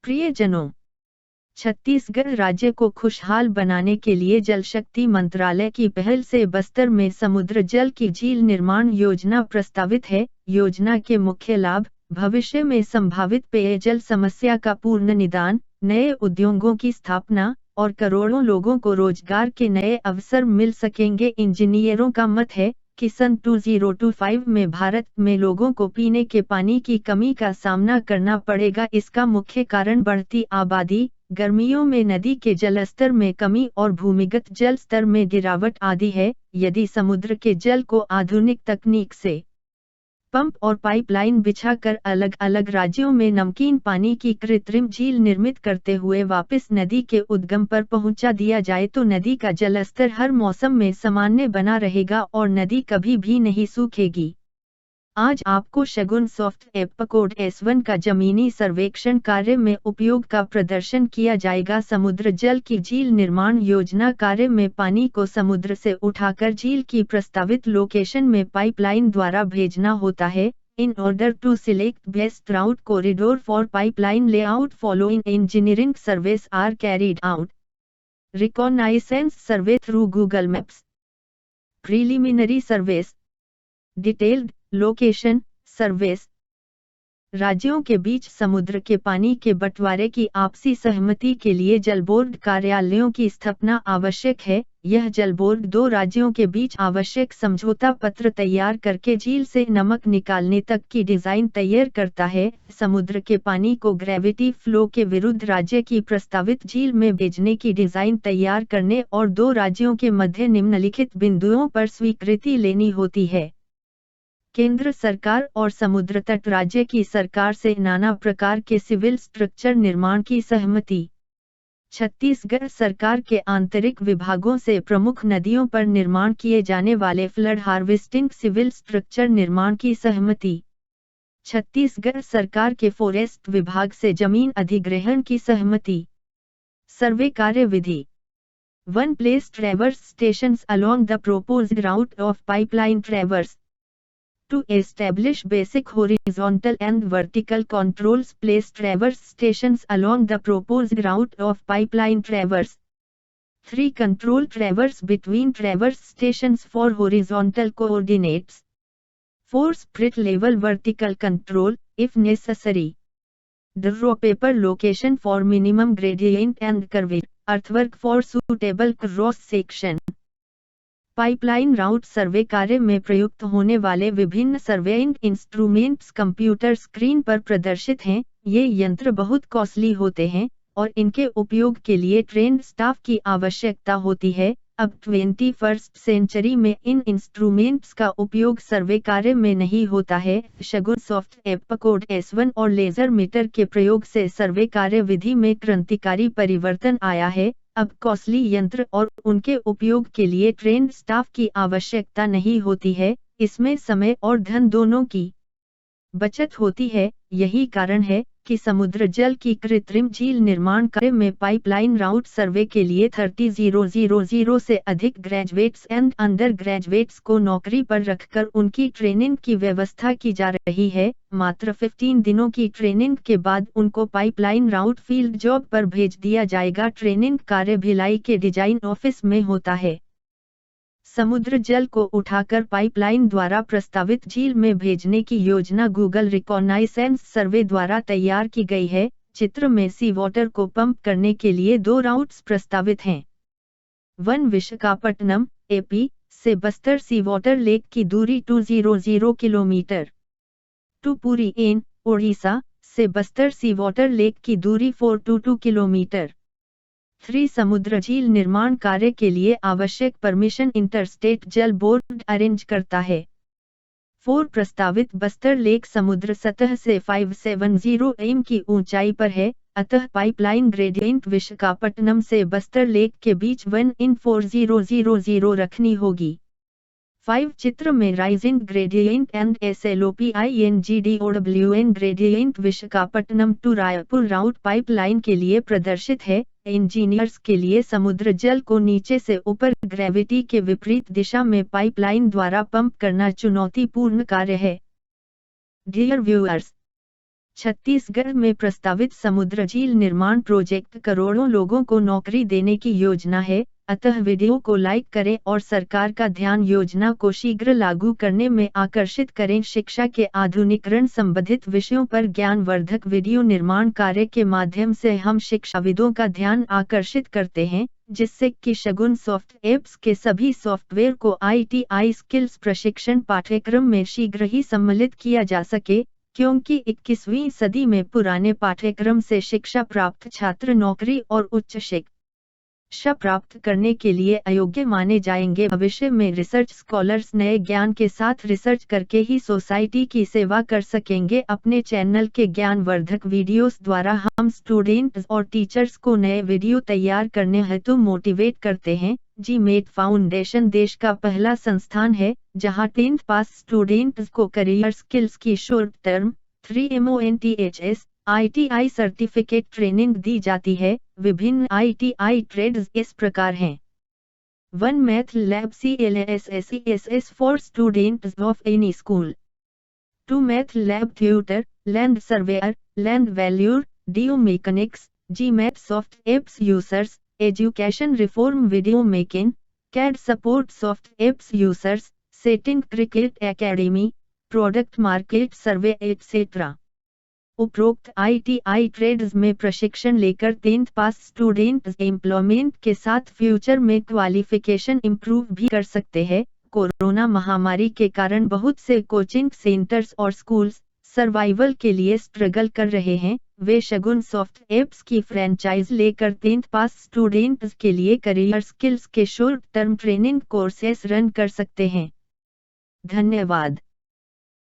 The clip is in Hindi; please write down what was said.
प्रियजनों, छत्तीसगढ़ राज्य को खुशहाल बनाने के लिए जल शक्ति मंत्रालय की पहल से बस्तर में समुद्र जल की झील निर्माण योजना प्रस्तावित है। योजना के मुख्य लाभ: भविष्य में संभावित पेयजल समस्या का पूर्ण निदान, नए उद्योगों की स्थापना और करोड़ों लोगों को रोजगार के नए अवसर मिल सकेंगे। इंजीनियरों का मत है कि सन 2025 में भारत में लोगों को पीने के पानी की कमी का सामना करना पड़ेगा। इसका मुख्य कारण बढ़ती आबादी, गर्मियों में नदी के जलस्तर में कमी और भूमिगत जल स्तर में गिरावट आदि है। यदि समुद्र के जल को आधुनिक तकनीक से पंप और पाइपलाइन बिछाकर अलग अलग राज्यों में नमकीन पानी की कृत्रिम झील निर्मित करते हुए वापस नदी के उद्गम पर पहुंचा दिया जाए तो नदी का जलस्तर हर मौसम में सामान्य बना रहेगा और नदी कभी भी नहीं सूखेगी। आज आपको शगुन सॉफ्ट एपकोड S1 का जमीनी सर्वेक्षण कार्य में उपयोग का प्रदर्शन किया जाएगा। समुद्र जल की झील निर्माण योजना कार्य में पानी को समुद्र से उठाकर झील की प्रस्तावित लोकेशन में पाइपलाइन द्वारा भेजना होता है। In order to select best route corridor for pipeline layout following engineering surveys are carried out. Reconnaissance survey through Google Maps, preliminary surveys, detailed location surveys. राज्यों के बीच समुद्र के पानी के बंटवारे की आपसी सहमति के लिए जल बोर्ड कार्यालयों की स्थापना आवश्यक है। यह जल बोर्ड दो राज्यों के बीच आवश्यक समझौता पत्र तैयार करके झील से नमक निकालने तक की डिजाइन तैयार करता है। समुद्र के पानी को ग्रेविटी फ्लो के विरुद्ध राज्य की प्रस्तावित झील में भेजने की डिजाइन तैयार करने और दो राज्यों के मध्य निम्नलिखित बिंदुओं पर स्वीकृति लेनी होती है: केंद्र सरकार और समुद्र तट राज्य की सरकार से नाना प्रकार के सिविल स्ट्रक्चर निर्माण की सहमति। छत्तीसगढ़ सरकार के आंतरिक विभागों से प्रमुख नदियों पर निर्माण किए जाने वाले फ्लड हार्वेस्टिंग सिविल स्ट्रक्चर निर्माण की सहमति। छत्तीसगढ़ सरकार के फॉरेस्ट विभाग से जमीन अधिग्रहण की सहमति। सर्वे कार्य विधि: 1 place traverse stations along the proposed route of pipeline traverse. To establish basic horizontal and vertical controls, place traverse stations along the proposed route of pipeline traverse. 3. Control traverse between traverse stations for horizontal coordinates. 4. Sprit level vertical control, if necessary. Draw paper location for minimum gradient and curvature. Earthwork for suitable cross section. Pipeline route survey कार्य में प्रयुक्त होने वाले विभिन्न सर्वेइंग इंस्ट्रूमेंट्स कंप्यूटर स्क्रीन पर प्रदर्शित हैं। ये यंत्र बहुत कॉस्टली होते हैं और इनके उपयोग के लिए ट्रेन्ड स्टाफ की आवश्यकता होती है। अब 21st सेंचुरी में इन इंस्ट्रूमेंट्स का उपयोग सर्वे कार्य में नहीं होता है। शगुन सॉफ्ट एपकोड S1 और लेजर मीटर के प्रयोग से सर्वे कार्य विधि में क्रांतिकारी परिवर्तन आया है। अब कॉस्टली यंत्र और उनके उपयोग के लिए ट्रेन्ड स्टाफ की आवश्यकता नहीं होती है। इसमें समय और धन दोनों की बचत होती है। यही कारण है कि समुद्र जल की कृत्रिम झील निर्माण कार्य में पाइपलाइन राउट सर्वे के लिए 30,000 से अधिक ग्रेजुएट्स एंड अंडर ग्रेजुएट्स को नौकरी पर रखकर उनकी ट्रेनिंग की व्यवस्था की जा रही है। मात्र 15 दिनों की ट्रेनिंग के बाद उनको पाइपलाइन राउट फील्ड जॉब पर भेज दिया जाएगा। ट्रेनिंग कार्य भिलाई के डिजाइन ऑफिस में होता है। समुद्र जल को उठाकर पाइपलाइन द्वारा प्रस्तावित झील में भेजने की योजना गूगल रिकॉनाइसेंस सर्वे द्वारा तैयार की गई है। चित्र में सी वाटर को पंप करने के लिए 2 राउट्स प्रस्तावित हैं। 1 विशाखापट्टनम AP से बस्तर सी वाटर लेक की दूरी 200 किलोमीटर। 2 पुरी इन ओडिशा से बस्तर सी वाटर लेक की दूरी 422 किलोमीटर। 3 समुद्र झील निर्माण कार्य के लिए आवश्यक परमिशन इंटरस्टेट जल बोर्ड अरेंज करता है। 4 प्रस्तावित बस्तर लेक समुद्र सतह से 570 m की ऊंचाई पर है, अतः पाइपलाइन ग्रेडियंट विशाखापट्टनम से बस्तर लेक के बीच 1 in 4000 रखनी होगी। 5 चित्र में rising gradient and SLOPINGDOWN gradient Visakhapatnam to Raipur route pipeline के लिए प्रदर्शित है। इंजीनियर्स के लिए समुद्र जल को नीचे से ऊपर ग्रेविटी के विपरीत दिशा में पाइपलाइन द्वारा पंप करना चुनौतीपूर्ण कार्य है। डियर व्यूअर्स, छत्तीसगढ़ में प्रस्तावित समुद्र झील निर्माण प्रोजेक्ट करोड़ों लोगों को नौकरी देने की योजना है, अतः वीडियो को लाइक करें और सरकार का ध्यान योजना को शीघ्र लागू करने में आकर्षित करें। शिक्षा के आधुनिकीकरण संबंधित विषयों पर ज्ञानवर्धक वीडियो निर्माण कार्य के माध्यम से हम शिक्षाविदों का ध्यान आकर्षित करते हैं, जिससे कि शगुन सॉफ्ट एप्स के सभी सॉफ्टवेयर को ITI स्किल्स प्रशिक्षण पाठ्यक्रम में शीघ्र ही सम्मिलित किया जा सके, क्योंकि 21वीं सदी में पुराने पाठ्यक्रम से शिक्षा प्राप्त छात्र नौकरी और उच्च शिक्षा प्राप्त करने के लिए अयोग्य माने जाएंगे। भविष्य में रिसर्च स्कॉलर्स नए ज्ञान के साथ रिसर्च करके ही सोसाइटी की सेवा कर सकेंगे। अपने चैनल के ज्ञानवर्धक वीडियोस द्वारा हम स्टूडेंट्स और टीचर्स को नए वीडियो तैयार करने हेतु मोटिवेट करते हैं। GMAT फाउंडेशन देश का पहला संस्थान है जहां 10th पास स्टूडेंट्स को करियर स्किल्स की short term 3 ITI certificate training दी जाती है। विभिन्न ITI ट्रेड्स इस प्रकार हैं: 1 math lab CLASSESS for students of any school, 2 math lab tutor, land surveyor, land valuer, DO mechanics, GMAT soft apps users, education reform video making, CAD support soft apps users, setting cricket academy, product market survey etcetera. उपरोक्त ITI ट्रेड्स में प्रशिक्षण लेकर 10th पास स्टूडेंट्स एम्प्लॉयमेंट के साथ फ्यूचर में क्वालिफिकेशन इंप्रूव भी कर सकते हैं। कोरोना महामारी के कारण बहुत से कोचिंग सेंटर्स और स्कूल्स सर्वाइवल के लिए स्ट्रगल कर रहे हैं। वे शगुन सॉफ्ट एप्स की फ्रेंचाइज लेकर 10th पास स्टूडेंट्स के लिए करियर स्किल्स के short term training courses run कर सकते हैं। धन्यवाद।